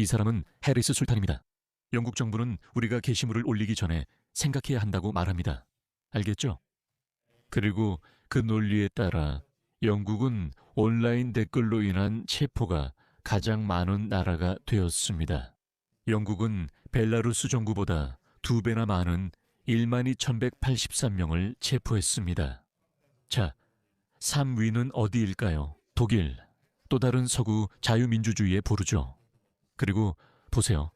이 사람은 해리스 술탄입니다. 영국 정부는 우리가 게시물을 올리기 전에 생각해야 한다고 말합니다. 알겠죠? 그리고 그 논리에 따라 영국은 온라인 댓글로 인한 체포가 가장 많은 나라가 되었습니다. 영국은 벨라루스 정부보다 2배나 많은 12,183명을 체포했습니다. 자, 3위는 어디일까요? 독일, 또 다른 서구 자유민주주의의 보루죠. 그리고 보세요.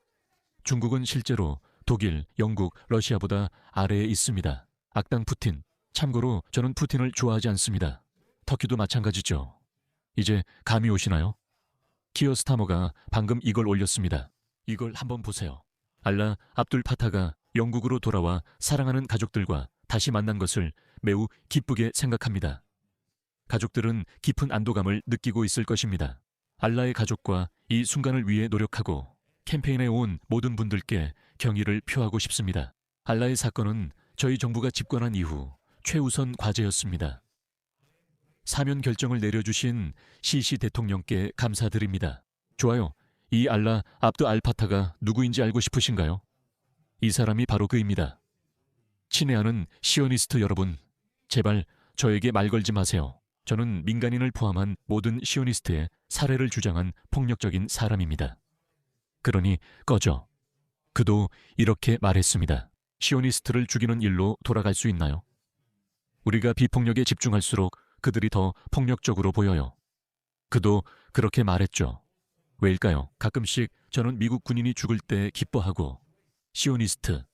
중국은 실제로 독일, 영국, 러시아보다 아래에 있습니다. 악당 푸틴. 참고로 저는 푸틴을 좋아하지 않습니다. 터키도 마찬가지죠. 이제 감이 오시나요? 키어 스타머가 방금 이걸 올렸습니다. 이걸 한번 보세요. 알라 압둘 파타가 영국으로 돌아와 사랑하는 가족들과 다시 만난 것을 매우 기쁘게 생각합니다. 가족들은 깊은 안도감을 느끼고 있을 것입니다. 알라의 가족과 이 순간을 위해 노력하고 캠페인에 온 모든 분들께 경의를 표하고 싶습니다. 알라의 사건은 저희 정부가 집권한 이후 최우선 과제였습니다. 사면 결정을 내려주신 시시 대통령께 감사드립니다. 좋아요. 이 알라 압두 알파타가 누구인지 알고 싶으신가요? 이 사람이 바로 그입니다. 친애하는 시오니스트 여러분, 제발 저에게 말 걸지 마세요. 저는 민간인을 포함한 모든 시오니스트의 살해를 주장한 폭력적인 사람입니다. 그러니 꺼져. 그도 이렇게 말했습니다. 시오니스트를 죽이는 일로 돌아갈 수 있나요? 우리가 비폭력에 집중할수록 그들이 더 폭력적으로 보여요. 그도 그렇게 말했죠. 왜일까요? 가끔씩 저는 미국 군인이 죽을 때 기뻐하고 시오니스트,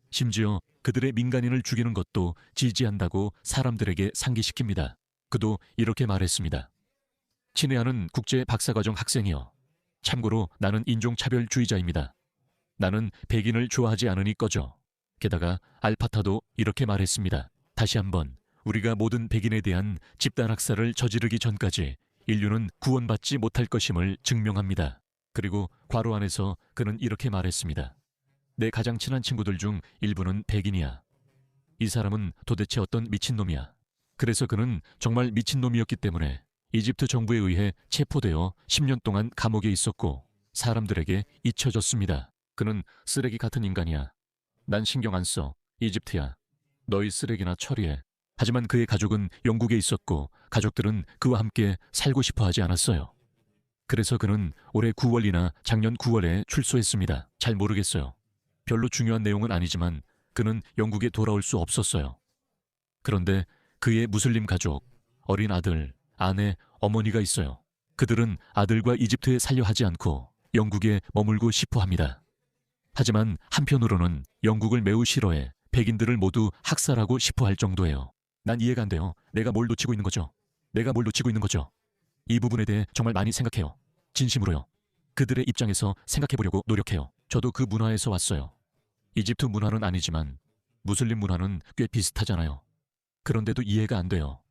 심지어 그들의 민간인을 죽이는 것도 지지한다고 사람들에게 상기시킵니다. 그도 이렇게 말했습니다. 친애하는 국제 박사과정 학생이여. 참고로 나는 인종차별주의자입니다. 나는 백인을 좋아하지 않으니 꺼져. 게다가 알파타도 이렇게 말했습니다. 다시 한번 우리가 모든 백인에 대한 집단학살을 저지르기 전까지 인류는 구원받지 못할 것임을 증명합니다. 그리고 괄호 안에서 그는 이렇게 말했습니다. 내 가장 친한 친구들 중 일부는 백인이야. 이 사람은 도대체 어떤 미친놈이야. 그래서 그는 정말 미친놈이었기 때문에 이집트 정부에 의해 체포되어 10년 동안 감옥에 있었고 사람들에게 잊혀졌습니다. 그는 쓰레기 같은 인간이야. 난 신경 안 써. 이집트야. 너희 쓰레기나 처리해. 하지만 그의 가족은 영국에 있었고 가족들은 그와 함께 살고 싶어 하지 않았어요. 그래서 그는 올해 9월이나 작년 9월에 출소했습니다. 잘 모르겠어요. 별로 중요한 내용은 아니지만 그는 영국에 돌아올 수 없었어요. 그런데 그의 무슬림 가족, 어린 아들, 아내, 어머니가 있어요. 그들은 아들과 이집트에 살려 하지 않고 영국에 머물고 싶어 합니다. 하지만 한편으로는 영국을 매우 싫어해 백인들을 모두 학살하고 싶어 할 정도예요. 난 이해가 안 돼요. 내가 뭘 놓치고 있는 거죠? 내가 뭘 놓치고 있는 거죠? 이 부분에 대해 정말 많이 생각해요. 진심으로요. 그들의 입장에서 생각해보려고 노력해요. 저도 그 문화에서 왔어요. 이집트 문화는 아니지만 무슬림 문화는 꽤 비슷하잖아요. 그런데도 이해가 안 돼요.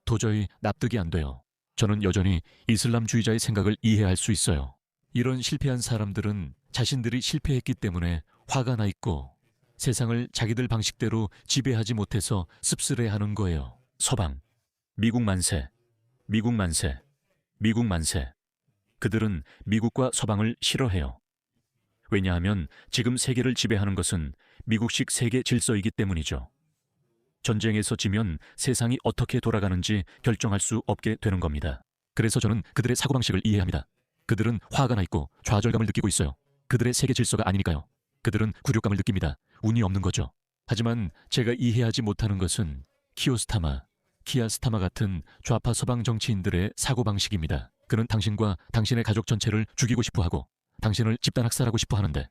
도저히 납득이 안 돼요. 저는 여전히 이슬람주의자의 생각을 이해할 수 있어요. 이런 실패한 사람들은 자신들이 실패했기 때문에 화가 나 있고 세상을 자기들 방식대로 지배하지 못해서 씁쓸해하는 거예요. 서방, 미국 만세, 미국 만세, 미국 만세. 그들은 미국과 서방을 싫어해요. 왜냐하면 지금 세계를 지배하는 것은 미국식 세계 질서이기 때문이죠. 전쟁에서 지면 세상이 어떻게 돌아가는지 결정할 수 없게 되는 겁니다. 그래서 저는 그들의 사고방식을 이해합니다. 그들은 화가 나 있고 좌절감을 느끼고 있어요. 그들의 세계 질서가 아니니까요. 그들은 굴욕감을 느낍니다. 운이 없는 거죠. 하지만 제가 이해하지 못하는 것은 키오스타마, 키아스타마 같은 좌파 서방 정치인들의 사고방식입니다. 그는 당신과 당신의 가족 전체를 죽이고 싶어 하고 당신을 집단학살하고 싶어 하는데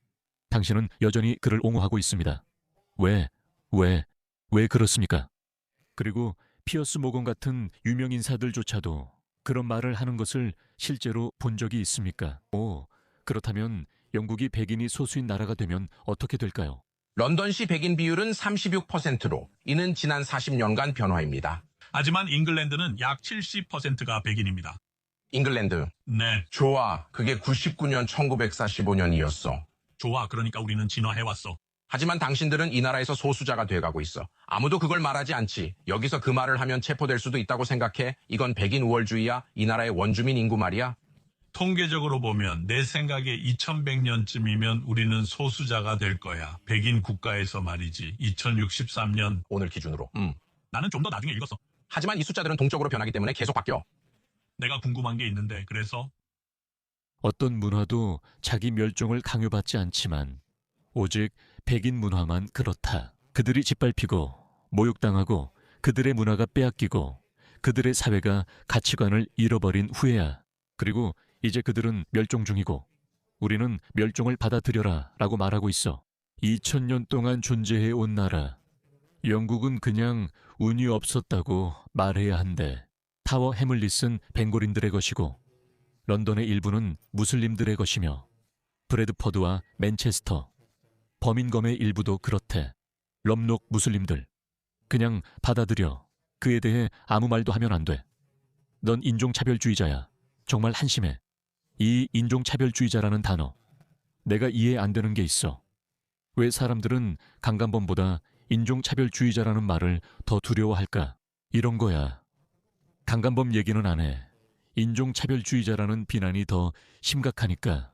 당신은 여전히 그를 옹호하고 있습니다. 왜 그렇습니까? 그리고 피어스 모건 같은 유명 인사들조차도 그런 말을 하는 것을 실제로 본 적이 있습니까? 그렇다면 영국이 백인이 소수인 나라가 되면 어떻게 될까요? 런던시 백인 비율은 36%로 이는 지난 40년간 변화입니다. 하지만 잉글랜드는 약 70%가 백인입니다. 잉글랜드. 네, 좋아. 그게 99년 1945년이었어. 좋아. 그러니까 우리는 진화해왔어. 하지만 당신들은 이 나라에서 소수자가 돼가고 있어. 아무도 그걸 말하지 않지. 여기서 그 말을 하면 체포될 수도 있다고 생각해. 이건 백인 우월주의야. 이 나라의 원주민 인구 말이야. 통계적으로 보면 내 생각에 2100년쯤이면 우리는 소수자가 될 거야. 백인 국가에서 말이지. 2063년. 오늘 기준으로. 나는 좀 더 나중에 읽었어. 하지만 이 숫자들은 동적으로 변하기 때문에 계속 바뀌어. 내가 궁금한 게 있는데 그래서 어떤 문화도 자기 멸종을 강요받지 않지만 오직 백인 문화만 그렇다. 그들이 짓밟히고 모욕당하고 그들의 문화가 빼앗기고 그들의 사회가 가치관을 잃어버린 후에야. 그리고 이제 그들은 멸종 중이고 우리는 멸종을 받아들여라 라고 말하고 있어. 2000년 동안 존재해 온 나라. 영국은 그냥 운이 없었다고 말해야 한대. 타워 해물릿은 벵골인들의 것이고 런던의 일부는 무슬림들의 것이며 브래드퍼드와 맨체스터, 버민검의 일부도 그렇대. 럼록 무슬림들. 그냥 받아들여. 그에 대해 아무 말도 하면 안 돼. 넌 인종차별주의자야. 정말 한심해. 이 인종차별주의자라는 단어. 내가 이해 안 되는 게 있어. 왜 사람들은 강간범보다 인종차별주의자라는 말을 더 두려워할까? 이런 거야. 강간범 얘기는 안 해. 인종차별주의자라는 비난이 더 심각하니까.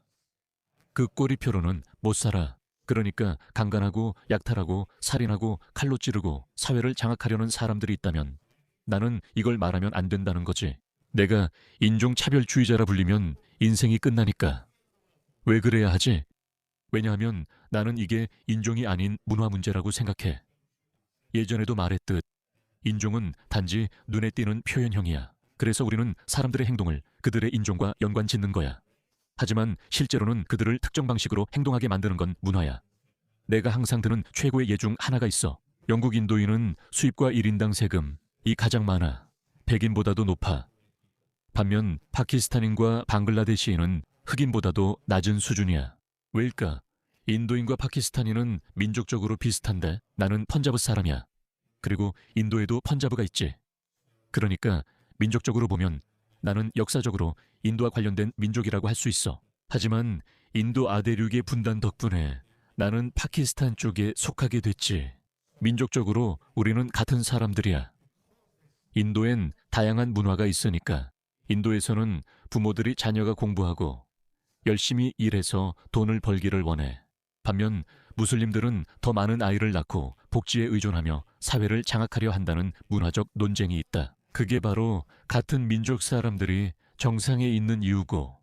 그 꼬리표로는 못 살아. 그러니까 강간하고 약탈하고 살인하고 칼로 찌르고 사회를 장악하려는 사람들이 있다면 나는 이걸 말하면 안 된다는 거지. 내가 인종차별주의자라 불리면 인생이 끝나니까. 왜 그래야 하지? 왜냐하면 나는 이게 인종이 아닌 문화 문제라고 생각해. 예전에도 말했듯 인종은 단지 눈에 띄는 표현형이야. 그래서 우리는 사람들의 행동을 그들의 인종과 연관 짓는 거야. 하지만 실제로는 그들을 특정 방식으로 행동하게 만드는 건 문화야. 내가 항상 드는 최고의 예 중 하나가 있어. 영국 인도인은 수입과 1인당 세금이 가장 많아. 백인보다도 높아. 반면 파키스탄인과 방글라데시인은 흑인보다도 낮은 수준이야. 왜일까? 인도인과 파키스탄인은 민족적으로 비슷한데 나는 펀자브 사람이야. 그리고 인도에도 펀자브가 있지. 그러니까 민족적으로 보면 나는 역사적으로 인도와 관련된 민족이라고 할 수 있어. 하지만 인도 아대륙의 분단 덕분에 나는 파키스탄 쪽에 속하게 됐지. 민족적으로 우리는 같은 사람들이야. 인도엔 다양한 문화가 있으니까. 인도에서는 부모들이 자녀가 공부하고 열심히 일해서 돈을 벌기를 원해. 반면 무슬림들은 더 많은 아이를 낳고 복지에 의존하며 사회를 장악하려 한다는 문화적 논쟁이 있다. 그게 바로 같은 민족 사람들이 정상에 있는 이유고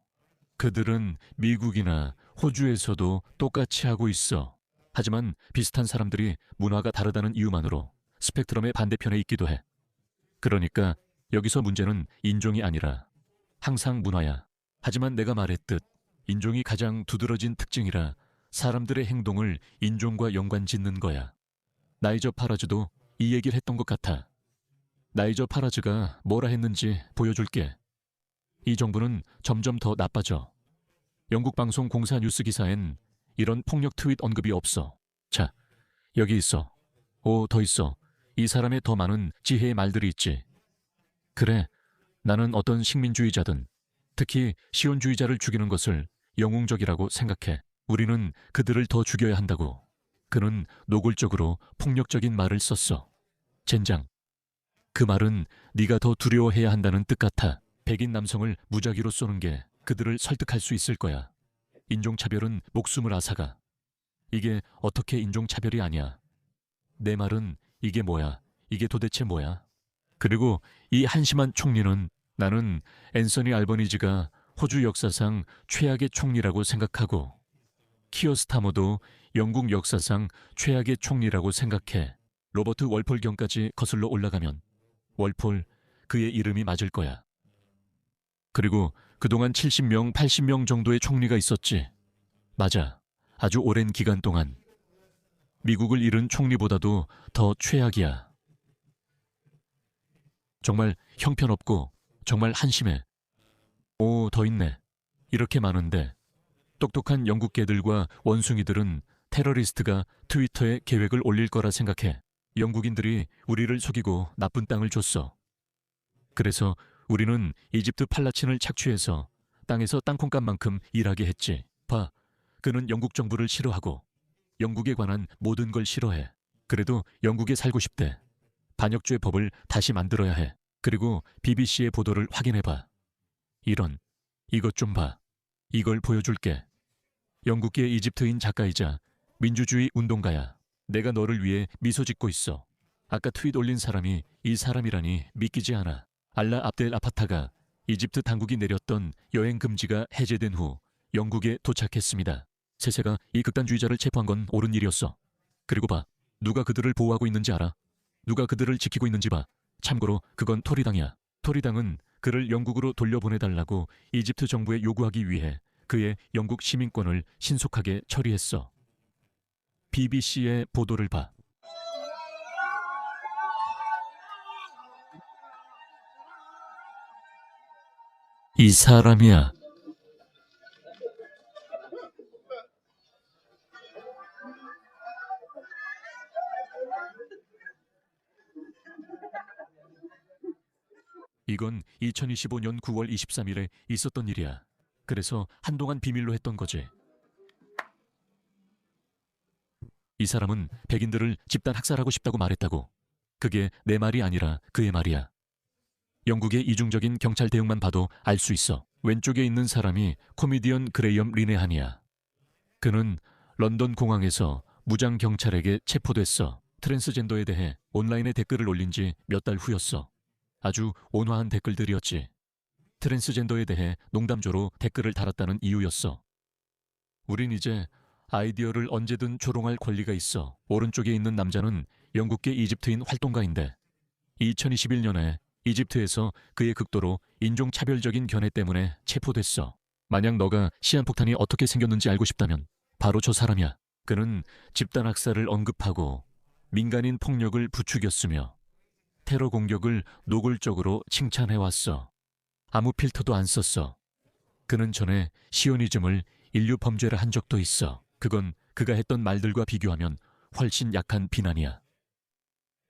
그들은 미국이나 호주에서도 똑같이 하고 있어. 하지만 비슷한 사람들이 문화가 다르다는 이유만으로 스펙트럼의 반대편에 있기도 해. 그러니까 여기서 문제는 인종이 아니라 항상 문화야. 하지만 내가 말했듯 인종이 가장 두드러진 특징이라 사람들의 행동을 인종과 연관 짓는 거야. 나이저 파라즈도 이 얘기를 했던 것 같아. 나이저 파라즈가 뭐라 했는지 보여줄게. 이 정부는 점점 더 나빠져. 영국 방송 공사 뉴스 기사엔 이런 폭력 트윗 언급이 없어. 자, 여기 있어. 오, 더 있어. 이 사람의 더 많은 지혜의 말들이 있지. 그래, 나는 어떤 식민주의자든 특히 시온주의자를 죽이는 것을 영웅적이라고 생각해. 우리는 그들을 더 죽여야 한다고. 그는 노골적으로 폭력적인 말을 썼어. 젠장. 그 말은 네가 더 두려워해야 한다는 뜻 같아. 백인 남성을 무작위로 쏘는 게 그들을 설득할 수 있을 거야. 인종차별은 목숨을 앗아가. 이게 어떻게 인종차별이 아니야. 내 말은 이게 뭐야? 이게 도대체 뭐야? 그리고 이 한심한 총리는 나는 앤서니 알버니지가 호주 역사상 최악의 총리라고 생각하고 키어 스타머도 영국 역사상 최악의 총리라고 생각해. 로버트 월폴경까지 거슬러 올라가면 월폴, 그의 이름이 맞을 거야. 그리고 그동안 70명, 80명 정도의 총리가 있었지. 맞아. 아주 오랜 기간 동안. 미국을 잃은 총리보다도 더 최악이야. 정말 형편없고 정말 한심해. 오, 더 있네. 이렇게 많은데 똑똑한 영국계들과 원숭이들은 테러리스트가 트위터에 계획을 올릴 거라 생각해. 영국인들이 우리를 속이고 나쁜 땅을 줬어. 그래서 우리는 이집트 팔라친을 착취해서 땅에서 땅콩값만큼 일하게 했지. 봐, 그는 영국 정부를 싫어하고 영국에 관한 모든 걸 싫어해. 그래도 영국에 살고 싶대. 반역죄 법을 다시 만들어야 해. 그리고 BBC의 보도를 확인해봐. 이런 이것 좀 봐. 이걸 보여줄게. 영국계 이집트인 작가이자 민주주의 운동가야. 내가 너를 위해 미소 짓고 있어. 아까 트윗 올린 사람이 이 사람이라니 믿기지 않아. 알라 압델 아파타가 이집트 당국이 내렸던 여행 금지가 해제된 후 영국에 도착했습니다. 세세가 이 극단주의자를 체포한 건 옳은 일이었어. 그리고 봐. 누가 그들을 보호하고 있는지 알아? 누가 그들을 지키고 있는지 봐. 참고로 그건 토리당이야. 토리당은 그를 영국으로 돌려보내달라고 이집트 정부에 요구하기 위해 그의 영국 시민권을 신속하게 처리했어. BBC의 보도를 봐. 이 사람이야. 이건 2025년 9월 23일에 있었던 일이야. 그래서 한동안 비밀로 했던 거지. 이 사람은 백인들을 집단 학살하고 싶다고 말했다고. 그게 내 말이 아니라 그의 말이야. 영국의 이중적인 경찰 대응만 봐도 알 수 있어. 왼쪽에 있는 사람이 코미디언 그레이엄 리네한이야. 그는 런던 공항에서 무장 경찰에게 체포됐어. 트랜스젠더에 대해 온라인에 댓글을 올린 지 몇 달 후였어. 아주 온화한 댓글들이었지. 트랜스젠더에 대해 농담조로 댓글을 달았다는 이유였어. 우린 이제 아이디어를 언제든 조롱할 권리가 있어. 오른쪽에 있는 남자는 영국계 이집트인 활동가인데 2021년에 이집트에서 그의 극도로 인종차별적인 견해 때문에 체포됐어. 만약 너가 시한폭탄이 어떻게 생겼는지 알고 싶다면 바로 저 사람이야. 그는 집단학살을 언급하고 민간인 폭력을 부추겼으며 테러 공격을 노골적으로 칭찬해왔어. 아무 필터도 안 썼어. 그는 전에 시오니즘을 인류 범죄라 한 적도 있어. 그건 그가 했던 말들과 비교하면 훨씬 약한 비난이야.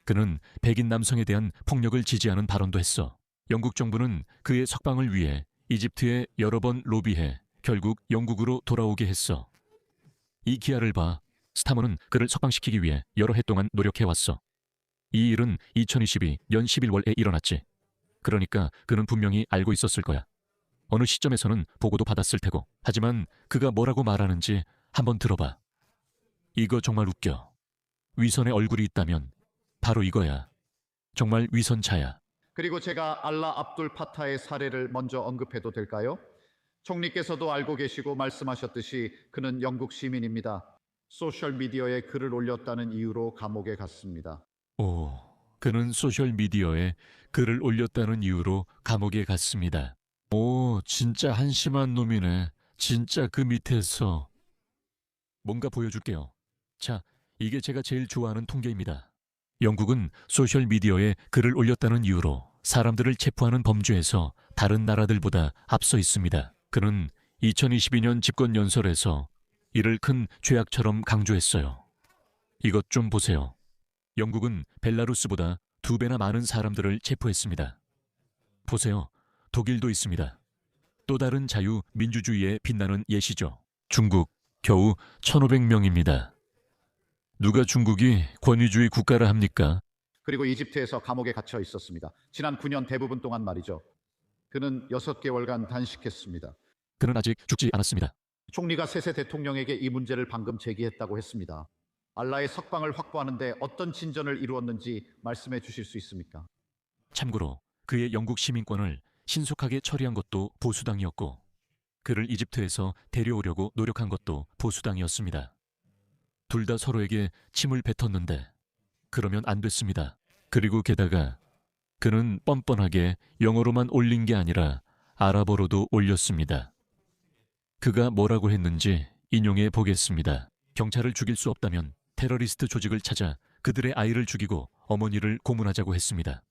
그는 백인 남성에 대한 폭력을 지지하는 발언도 했어. 영국 정부는 그의 석방을 위해 이집트에 여러 번 로비해 결국 영국으로 돌아오게 했어. 이 기아를 봐. 스타머는 그를 석방시키기 위해 여러 해 동안 노력해왔어. 이 일은 2022년 11월에 일어났지. 그러니까 그는 분명히 알고 있었을 거야. 어느 시점에서는 보고도 받았을 테고. 하지만 그가 뭐라고 말하는지 한번 들어봐. 이거 정말 웃겨. 위선의 얼굴이 있다면 바로 이거야. 정말 위선자야. 그리고 제가 알라 압둘 파타의 사례를 먼저 언급해도 될까요? 총리께서도 알고 계시고 말씀하셨듯이 그는 영국 시민입니다. 소셜미디어에 글을 올렸다는 이유로 감옥에 갔습니다. 오, 그는 소셜미디어에 글을 올렸다는 이유로 감옥에 갔습니다. 오, 진짜 한심한 놈이네. 진짜 그 밑에서. 뭔가 보여줄게요. 자, 이게 제가 제일 좋아하는 통계입니다. 영국은 소셜미디어에 글을 올렸다는 이유로 사람들을 체포하는 범죄에서 다른 나라들보다 앞서 있습니다. 그는 2022년 집권연설에서 이를 큰 죄악처럼 강조했어요. 이것 좀 보세요. 영국은 벨라루스보다 2배나 많은 사람들을 체포했습니다. 보세요. 독일도 있습니다. 또 다른 자유 민주주의에 빛나는 예시죠. 중국 겨우 1,500명입니다. 누가 중국이 권위주의 국가라 합니까? 그리고 이집트에서 감옥에 갇혀 있었습니다. 지난 9년 대부분 동안 말이죠. 그는 6개월간 단식했습니다. 그는 아직 죽지 않았습니다. 총리가 세세 대통령에게 이 문제를 방금 제기했다고 했습니다. 알라의 석방을 확보하는데 어떤 진전을 이루었는지 말씀해 주실 수 있습니까? 참고로 그의 영국 시민권을 신속하게 처리한 것도 보수당이었고 그를 이집트에서 데려오려고 노력한 것도 보수당이었습니다. 둘 다 서로에게 침을 뱉었는데 그러면 안 됐습니다. 그리고 게다가 그는 뻔뻔하게 영어로만 올린 게 아니라 아랍어로도 올렸습니다. 그가 뭐라고 했는지 인용해 보겠습니다. 경찰을 죽일 수 없다면 테러리스트 조직을 찾아 그들의 아이를 죽이고 어머니를 고문하자고 했습니다.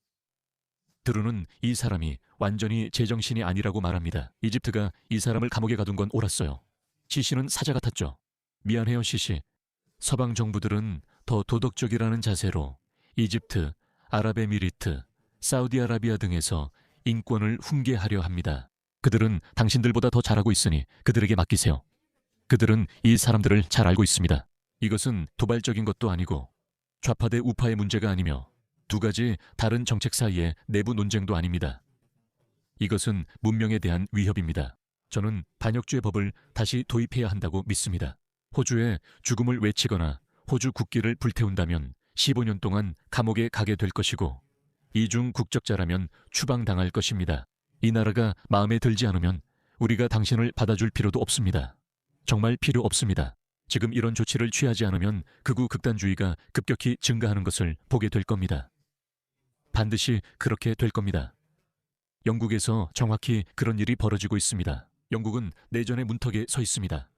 드루는 이 사람이 완전히 제정신이 아니라고 말합니다. 이집트가 이 사람을 감옥에 가둔 건 옳았어요. 시시는 사자 같았죠. 미안해요, 시시. 서방 정부들은 더 도덕적이라는 자세로 이집트, 아랍에미리트, 사우디아라비아 등에서 인권을 훈계하려 합니다. 그들은 당신들보다 더 잘하고 있으니 그들에게 맡기세요. 그들은 이 사람들을 잘 알고 있습니다. 이것은 도발적인 것도 아니고 좌파 대 우파의 문제가 아니며 두 가지 다른 정책 사이의 내부 논쟁도 아닙니다. 이것은 문명에 대한 위협입니다. 저는 반역죄 법을 다시 도입해야 한다고 믿습니다. 호주에 죽음을 외치거나 호주 국기를 불태운다면 15년 동안 감옥에 가게 될 것이고 이중 국적자라면 추방당할 것입니다. 이 나라가 마음에 들지 않으면 우리가 당신을 받아줄 필요도 없습니다. 정말 필요 없습니다. 지금 이런 조치를 취하지 않으면 극우 극단주의가 급격히 증가하는 것을 보게 될 겁니다. 반드시 그렇게 될 겁니다. 영국에서 정확히 그런 일이 벌어지고 있습니다. 영국은 내전의 문턱에 서 있습니다.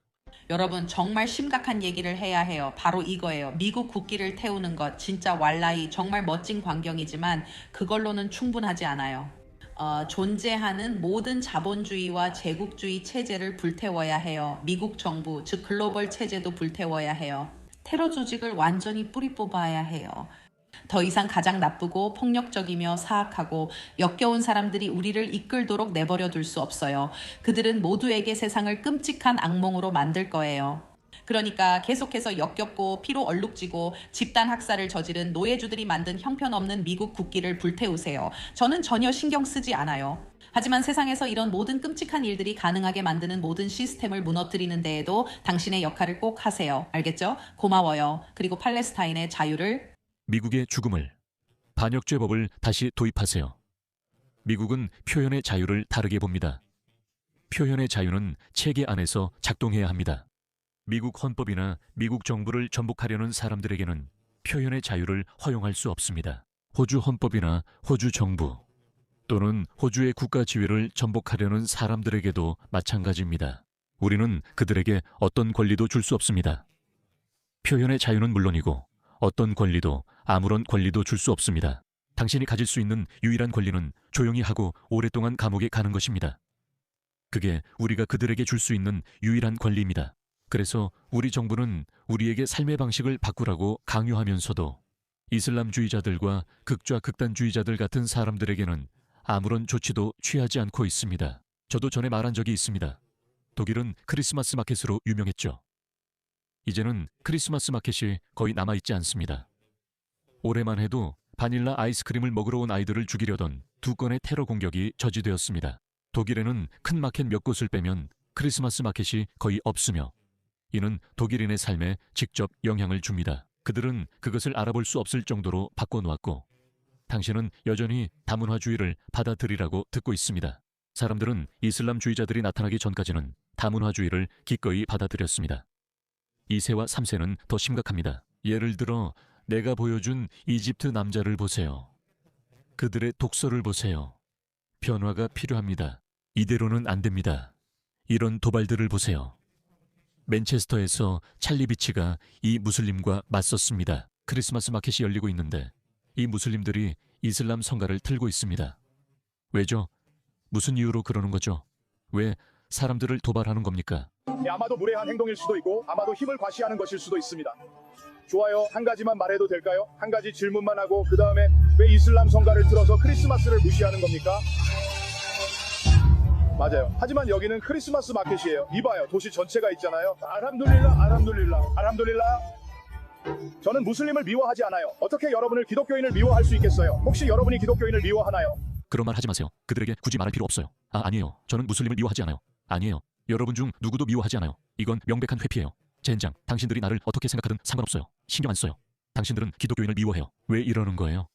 여러분 정말 심각한 얘기를 해야 해요. 바로 이거예요. 미국 국기를 태우는 것 진짜 왈라히 정말 멋진 광경이지만 그걸로는 충분하지 않아요. 존재하는 모든 자본주의와 제국주의 체제를 불태워야 해요. 미국 정부, 즉 글로벌 체제도 불태워야 해요. 테러 조직을 완전히 뿌리 뽑아야 해요. 더 이상 가장 나쁘고 폭력적이며 사악하고 역겨운 사람들이 우리를 이끌도록 내버려 둘 수 없어요. 그들은 모두에게 세상을 끔찍한 악몽으로 만들 거예요. 그러니까 계속해서 역겹고 피로 얼룩지고 집단 학살을 저지른 노예주들이 만든 형편없는 미국 국기를 불태우세요. 저는 전혀 신경 쓰지 않아요. 하지만 세상에서 이런 모든 끔찍한 일들이 가능하게 만드는 모든 시스템을 무너뜨리는 데에도 당신의 역할을 꼭 하세요. 알겠죠? 고마워요. 그리고 팔레스타인의 자유를 미국의 죽음을, 반역죄법을 다시 도입하세요. 미국은 표현의 자유를 다르게 봅니다. 표현의 자유는 체계 안에서 작동해야 합니다. 미국 헌법이나 미국 정부를 전복하려는 사람들에게는 표현의 자유를 허용할 수 없습니다. 호주 헌법이나 호주 정부 또는 호주의 국가 지위를 전복하려는 사람들에게도 마찬가지입니다. 우리는 그들에게 어떤 권리도 줄 수 없습니다. 표현의 자유는 물론이고 어떤 권리도 아무런 권리도 줄 수 없습니다. 당신이 가질 수 있는 유일한 권리는 조용히 하고 오랫동안 감옥에 가는 것입니다. 그게 우리가 그들에게 줄 수 있는 유일한 권리입니다. 그래서 우리 정부는 우리에게 삶의 방식을 바꾸라고 강요하면서도 이슬람주의자들과 극좌극단주의자들 같은 사람들에게는 아무런 조치도 취하지 않고 있습니다. 저도 전에 말한 적이 있습니다. 독일은 크리스마스 마켓으로 유명했죠. 이제는 크리스마스 마켓이 거의 남아있지 않습니다. 올해만 해도 바닐라 아이스크림을 먹으러 온 아이들을 죽이려던 2건의 테러 공격이 저지되었습니다. 독일에는 큰 마켓 몇 곳을 빼면 크리스마스 마켓이 거의 없으며 이는 독일인의 삶에 직접 영향을 줍니다. 그들은 그것을 알아볼 수 없을 정도로 바꿔놓았고 당신은 여전히 다문화주의를 받아들이라고 듣고 있습니다. 사람들은 이슬람주의자들이 나타나기 전까지는 다문화주의를 기꺼이 받아들였습니다. 2세와 3세는 더 심각합니다. 예를 들어 내가 보여준 이집트 남자를 보세요. 그들의 독서를 보세요. 변화가 필요합니다. 이대로는 안 됩니다. 이런 도발들을 보세요. 맨체스터에서 찰리 비치가 이 무슬림과 맞섰습니다. 크리스마스 마켓이 열리고 있는데 이 무슬림들이 이슬람 성가를 틀고 있습니다. 왜죠? 무슨 이유로 그러는 거죠? 왜 사람들을 도발하는 겁니까? 아마도 무례한 행동일 수도 있고 아마도 힘을 과시하는 것일 수도 있습니다. 좋아요. 한 가지만 말해도 될까요? 한 가지 질문만 하고 그 다음에 왜 이슬람 성가를 틀어서 크리스마스를 무시하는 겁니까? 맞아요. 하지만 여기는 크리스마스 마켓이에요. 이봐요. 도시 전체가 있잖아요. 알함둘릴라, 알함둘릴라, 알함둘릴라. 저는 무슬림을 미워하지 않아요. 어떻게 여러분을 기독교인을 미워할 수 있겠어요? 혹시 여러분이 기독교인을 미워하나요? 그런 말 하지 마세요. 그들에게 굳이 말할 필요 없어요. 아니에요. 저는 무슬림을 미워하지 않아요. 아니에요. 여러분 중 누구도 미워하지 않아요. 이건 명백한 회피예요. 젠장, 당신들이 나를 어떻게 생각하든 상관없어요. 신경 안 써요. 당신들은 기독교인을 미워해요. 왜 이러는 거예요?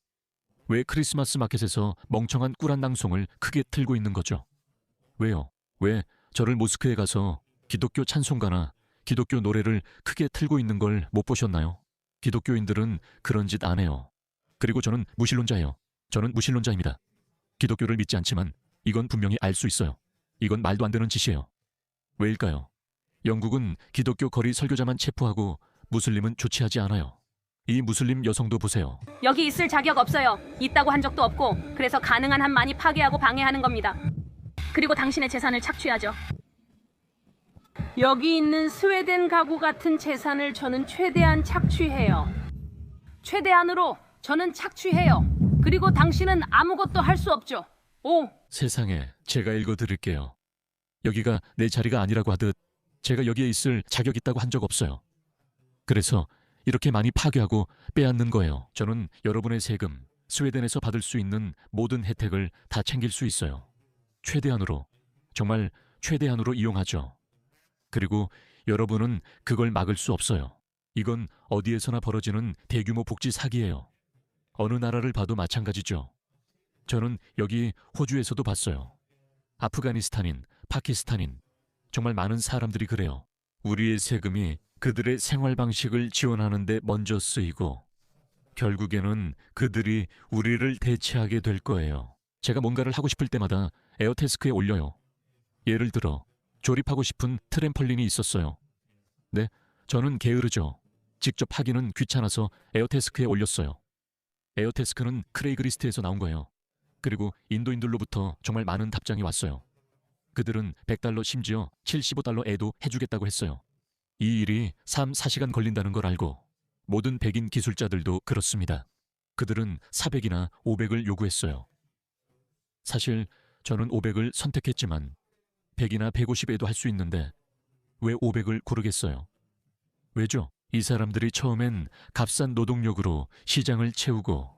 왜 크리스마스 마켓에서 멍청한 꿀한 낭송을 크게 틀고 있는 거죠? 왜요? 왜 저를 모스크에 가서 기독교 찬송가나 기독교 노래를 크게 틀고 있는 걸 못 보셨나요? 기독교인들은 그런 짓 안 해요. 그리고 저는 무신론자예요. 저는 무신론자입니다. 기독교를 믿지 않지만 이건 분명히 알 수 있어요. 이건 말도 안 되는 짓이에요. 왜일까요? 영국은 기독교 거리 설교자만 체포하고 무슬림은 조치하지 않아요. 이 무슬림 여성도 보세요. 여기 있을 자격 없어요. 있다고 한 적도 없고 그래서 가능한 한 많이 파괴하고 방해하는 겁니다. 그리고 당신의 재산을 착취하죠. 여기 있는 스웨덴 가구 같은 재산을 저는 최대한 착취해요. 최대한으로 저는 착취해요. 그리고 당신은 아무것도 할 수 없죠. 세상에, 제가 읽어드릴게요. 여기가 내 자리가 아니라고 하듯 제가 여기에 있을 자격 있다고 한 적 없어요. 그래서 이렇게 많이 파괴하고 빼앗는 거예요. 저는 여러분의 세금, 스웨덴에서 받을 수 있는 모든 혜택을 다 챙길 수 있어요. 최대한으로, 정말 최대한으로 이용하죠. 그리고 여러분은 그걸 막을 수 없어요. 이건 어디에서나 벌어지는 대규모 복지 사기예요. 어느 나라를 봐도 마찬가지죠. 저는 여기 호주에서도 봤어요. 아프가니스탄인, 파키스탄인, 정말 많은 사람들이 그래요. 우리의 세금이 그들의 생활 방식을 지원하는 데 먼저 쓰이고 결국에는 그들이 우리를 대체하게 될 거예요. 제가 뭔가를 하고 싶을 때마다 에어태스크에 올려요. 예를 들어 조립하고 싶은 트램펄린이 있었어요. 네, 저는 게으르죠. 직접 하기는 귀찮아서 에어태스크에 올렸어요. 에어태스크는 크레이그리스트에서 나온 거예요. 그리고 인도인들로부터 정말 많은 답장이 왔어요. 그들은 $100 심지어 $75에도 해주겠다고 했어요. 이 일이 3-4시간 걸린다는 걸 알고 모든 백인 기술자들도 그렇습니다. 그들은 400이나 500을 요구했어요. 사실 저는 500을 선택했지만 100이나 150에도 할 수 있는데 왜 500을 고르겠어요? 왜죠? 이 사람들이 처음엔 값싼 노동력으로 시장을 채우고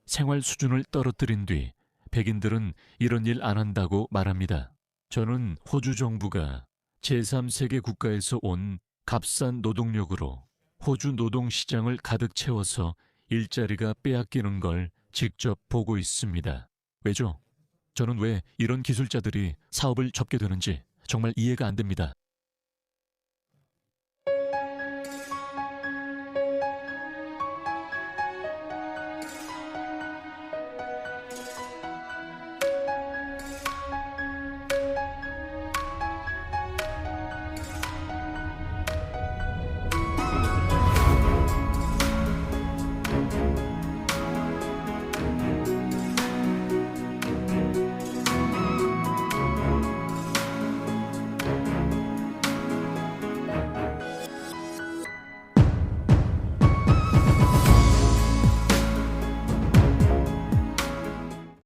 생활 수준을 떨어뜨린 뒤 백인들은 이런 일 안 한다고 말합니다. 저는 호주 정부가 제3세계 국가에서 온 값싼 노동력으로 호주 노동시장을 가득 채워서 일자리가 빼앗기는 걸 직접 보고 있습니다. 왜죠? 저는 왜 이런 기술자들이 사업을 접게 되는지 정말 이해가 안 됩니다.